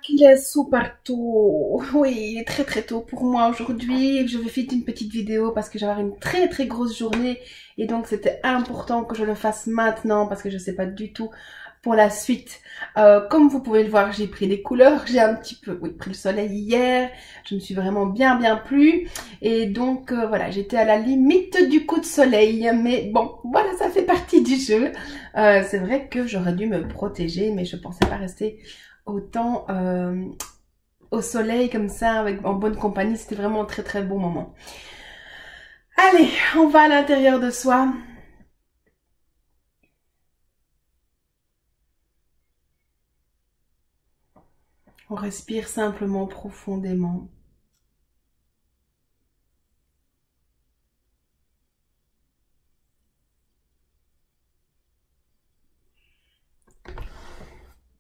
qu'il est super tôt. Oui, il est très très tôt pour moi aujourd'hui. Je vais faire une petite vidéo parce que j'ai une très très grosse journée et donc c'était important que je le fasse maintenant parce que je sais pas du tout pour la suite. Comme vous pouvez le voir, j'ai pris des couleurs. J'ai un petit peu pris le soleil hier. Je me suis vraiment bien plu et donc voilà, j'étais à la limite du coup de soleil. Mais bon, voilà, ça fait partie du jeu. C'est vrai que j'aurais dû me protéger, mais je pensais pas rester autant au soleil comme ça, en bonne compagnie. C'était vraiment un très très bon moment. Allez, on va à l'intérieur de soi. On respire simplement profondément.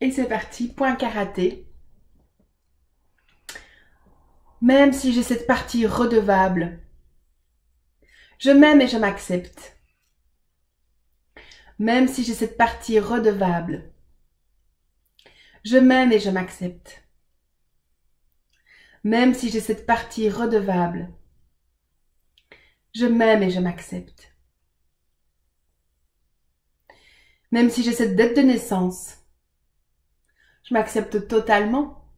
Et c'est parti, point karaté. Même si j'ai cette partie redevable, je m'aime et je m'accepte. Même si j'ai cette partie redevable, je m'aime et je m'accepte. Même si j'ai cette partie redevable, je m'aime et je m'accepte. Même si j'ai cette dette de naissance, je m'accepte totalement.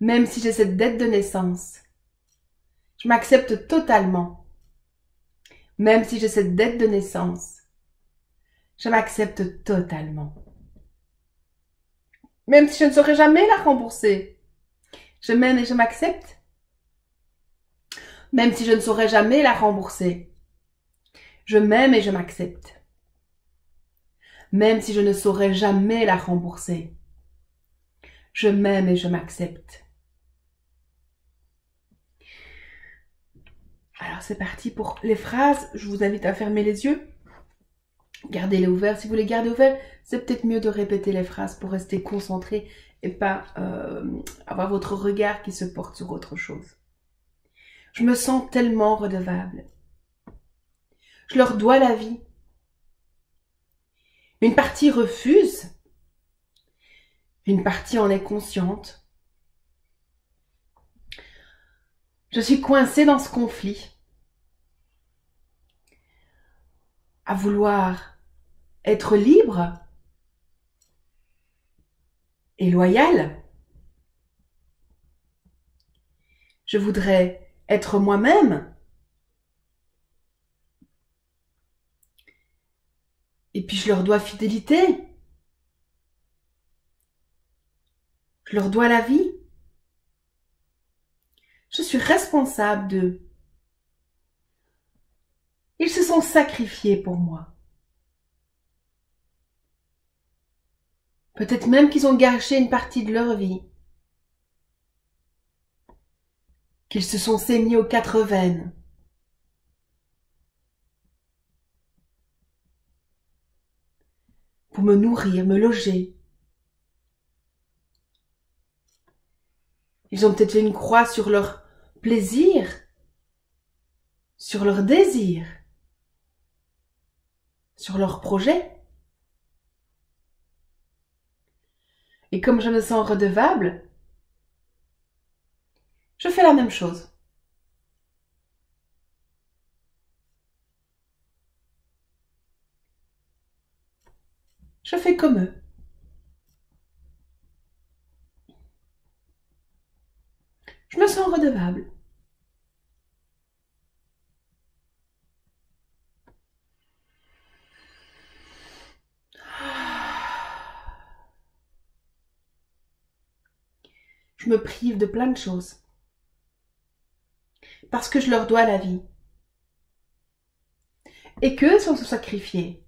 Même si j'ai cette dette de naissance, je m'accepte totalement. Même si j'ai cette dette de naissance, je m'accepte totalement. Même si je ne saurais jamais la rembourser, je m'aime et je m'accepte. Même si je ne saurais jamais la rembourser, je m'aime et je m'accepte. Même si je ne saurais jamais la rembourser, je m'aime et je m'accepte. Alors c'est parti pour les phrases. Je vous invite à fermer les yeux. Gardez-les ouverts. Si vous les gardez ouverts, c'est peut-être mieux de répéter les phrases pour rester concentré et pas avoir votre regard qui se porte sur autre chose. Je me sens tellement redevable. Je leur dois la vie. Une partie refuse. Une partie en est consciente. Je suis coincée dans ce conflit. À vouloir être libre et loyal. Je voudrais être moi-même. Et puis je leur dois fidélité. Je leur dois la vie. Je suis responsable d'eux. Ils se sont sacrifiés pour moi. Peut-être même qu'ils ont gâché une partie de leur vie. Qu'ils se sont saignés aux 4 veines. Pour me nourrir, me loger. Ils ont peut-être fait une croix sur leur plaisir, sur leur désir, sur leur projet. Et comme je me sens redevable, je fais la même chose. Je fais comme eux. Je me sens redevable. Je me prive de plein de choses. Parce que je leur dois la vie. Et qu'eux se sont sacrifiés.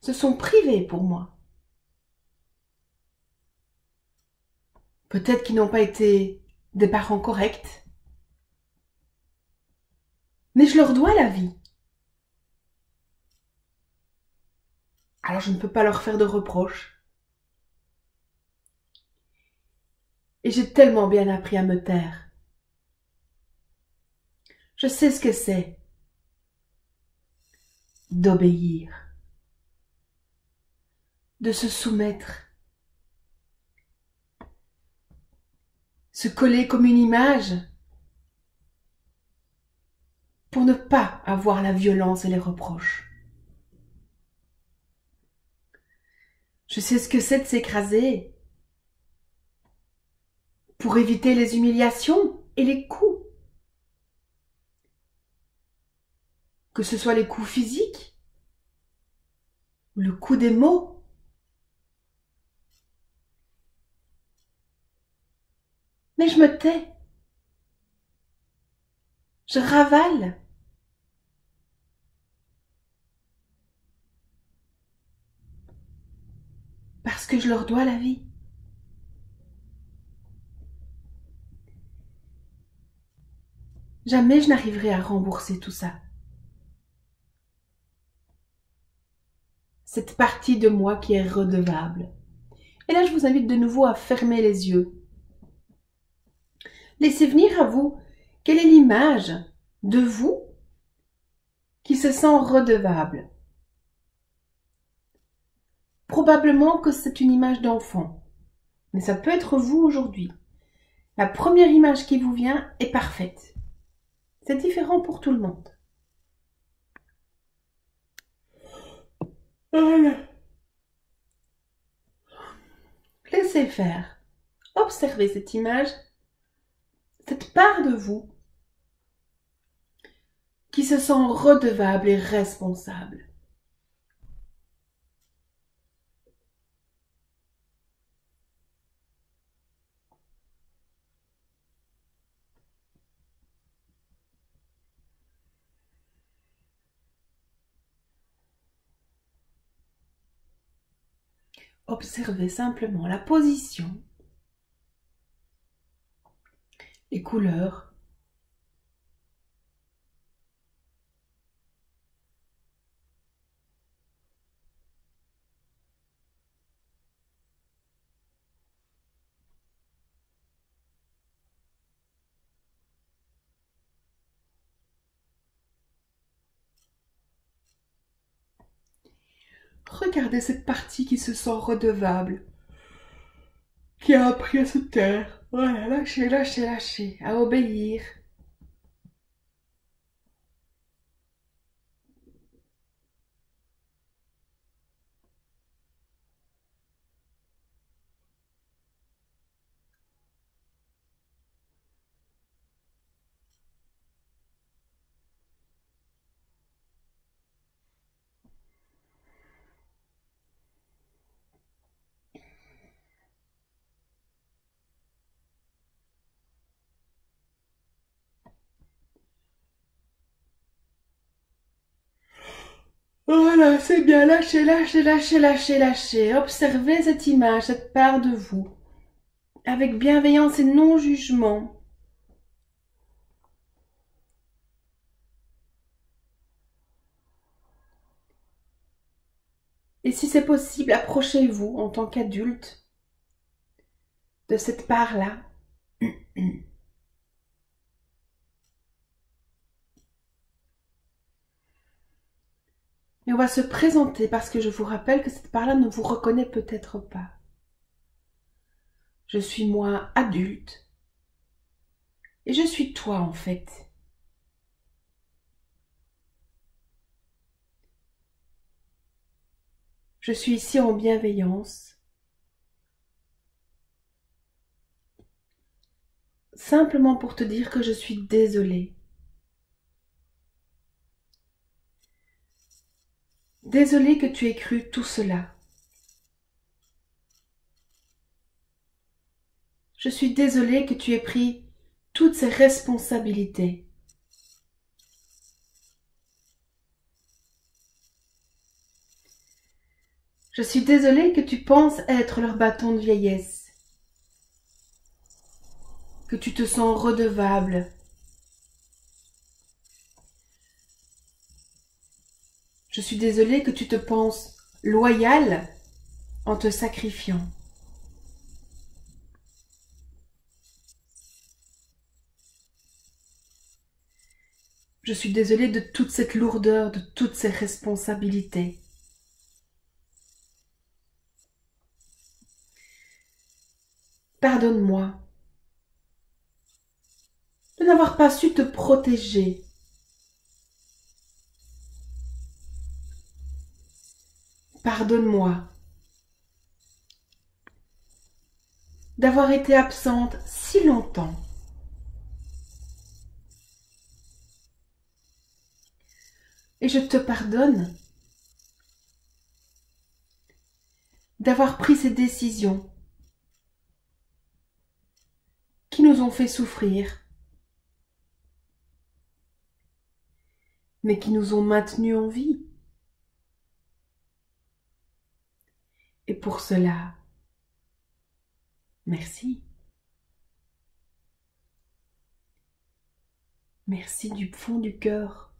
Se sont privés pour moi. Peut-être qu'ils n'ont pas été des parents corrects. Mais je leur dois la vie. Alors je ne peux pas leur faire de reproches. Et j'ai tellement bien appris à me taire. Je sais ce que c'est d'obéir, de se soumettre, se coller comme une image pour ne pas avoir la violence et les reproches. Je sais ce que c'est de s'écraser pour éviter les humiliations et les coups. Que ce soit les coups physiques, le coup des mots. Mais je me tais. Je ravale. Parce que je leur dois la vie. Jamais je n'arriverai à rembourser tout ça. Cette partie de moi qui est redevable. Et là, je vous invite de nouveau à fermer les yeux. Laissez venir à vous quelle est l'image de vous qui se sent redevable. Probablement que c'est une image d'enfant, mais ça peut être vous aujourd'hui. La première image qui vous vient est parfaite. C'est différent pour tout le monde. Voilà. Laissez faire. Observez cette image, cette part de vous qui se sent redevable et responsable. Observez simplement la position, les couleurs, regardez cette partie qui se sent redevable, qui a appris à se taire. Voilà, lâchez, lâchez, lâchez, à obéir. Voilà, c'est bien, lâchez, lâchez, lâchez, lâchez, lâchez. Observez cette image, cette part de vous, avec bienveillance et non-jugement. Et si c'est possible, approchez-vous en tant qu'adulte de cette part-là. Et on va se présenter parce que je vous rappelle que cette part-là ne vous reconnaît peut-être pas. Je suis moi adulte et je suis toi en fait. Je suis ici en bienveillance, simplement pour te dire que je suis désolée. Désolée que tu aies cru tout cela. Je suis désolée que tu aies pris toutes ces responsabilités. Je suis désolée que tu penses être leur bâton de vieillesse, que tu te sens redevable. Je suis désolée que tu te penses loyal en te sacrifiant. Je suis désolée de toute cette lourdeur, de toutes ces responsabilités. Pardonne-moi n'avoir pas su te protéger. Pardonne-moi d'avoir été absente si longtemps. Et je te pardonne d'avoir pris ces décisions qui nous ont fait souffrir, mais qui nous ont maintenus en vie. Et pour cela, merci. Merci du fond du cœur.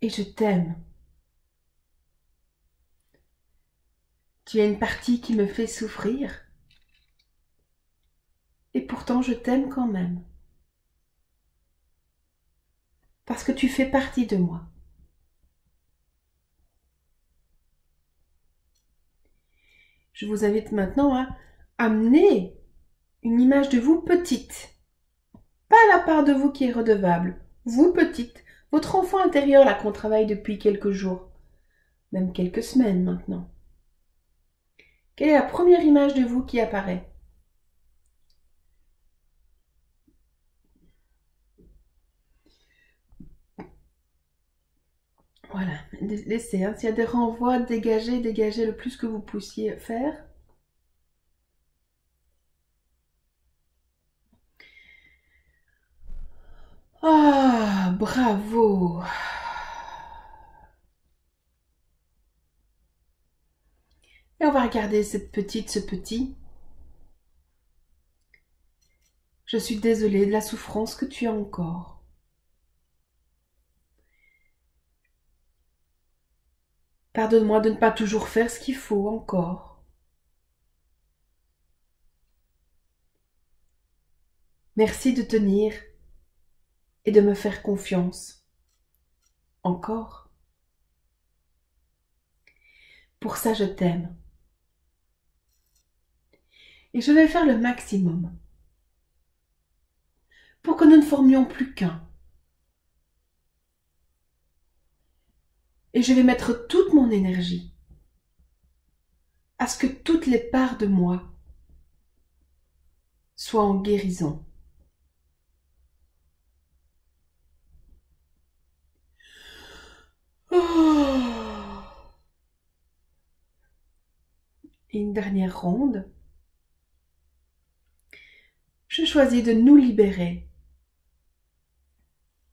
Et je t'aime. Tu es une partie qui me fait souffrir. Et pourtant, je t'aime quand même. Parce que tu fais partie de moi. Je vous invite maintenant à amener une image de vous petite. Pas la part de vous qui est redevable. Vous petite. Votre enfant intérieur là qu'on travaille depuis quelques jours. Même quelques semaines maintenant. Quelle est la première image de vous qui apparaît? Voilà, laissez, hein. S'il y a des renvois, dégagez le plus que vous puissiez faire. Ah, bravo. Et on va regarder cette petite, ce petit. Je suis désolée de la souffrance que tu as encore. Pardonne-moi de ne pas toujours faire ce qu'il faut encore. Merci de tenir et de me faire confiance. Encore. Pour ça, je t'aime. Et je vais faire le maximum pour que nous ne formions plus qu'un. Et je vais mettre toute mon énergie à ce que toutes les parts de moi soient en guérison. Oh. Et une dernière ronde. Je choisis de nous libérer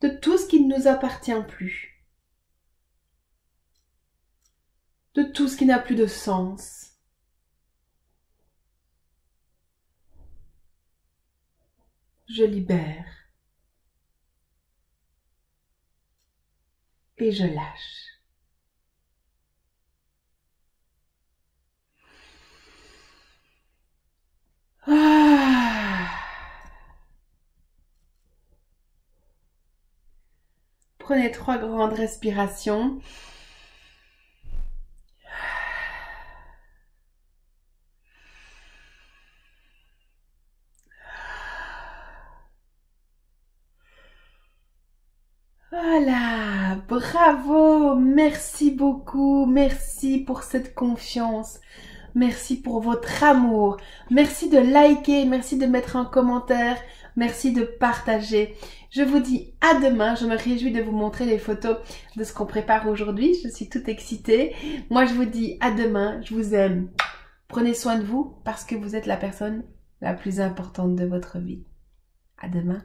de tout ce qui ne nous appartient plus. De tout ce qui n'a plus de sens. Je libère. Et je lâche. Ah. Prenez 3 grandes respirations. Voilà, bravo, merci beaucoup, merci pour cette confiance, merci pour votre amour, merci de liker, merci de mettre un commentaire, merci de partager. Je vous dis à demain, je me réjouis de vous montrer les photos de ce qu'on prépare aujourd'hui, je suis toute excitée. Moi je vous dis à demain, je vous aime, prenez soin de vous parce que vous êtes la personne la plus importante de votre vie. À demain.